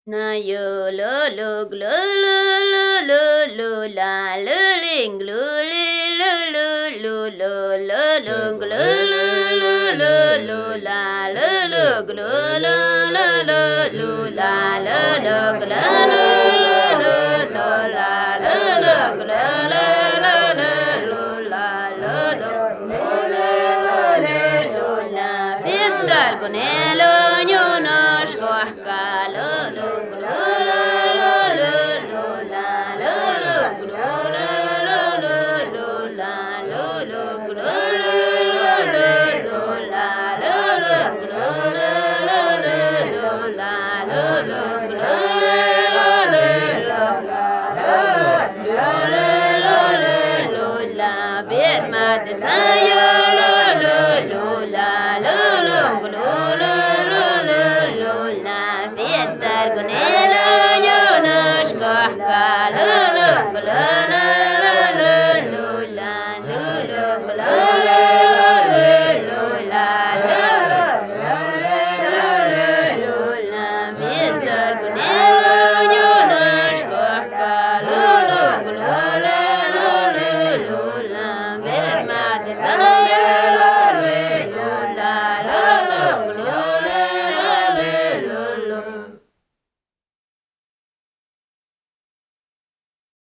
Na yo lo lo glo lo lo lo lo la lo ling lo li lo lo lo lo lo lo glo lo lo lo lo la lo lo glo lo lo lo lo la lo lo glo lo lo lo lo la lo lo glo lo lo lo lo la lo lo la fiddal con el oño shkohka lo lo lo lo lo lo lo la lo lo lo lo lo lo la lo lo lo lo lo lo la lo lo lo lo lo la lo lo lo la bir mat sayo lo lo lo la lo lo lo lo lo lo lo la fitar con el año nos coja lo lo lo lo lo la lo lo lo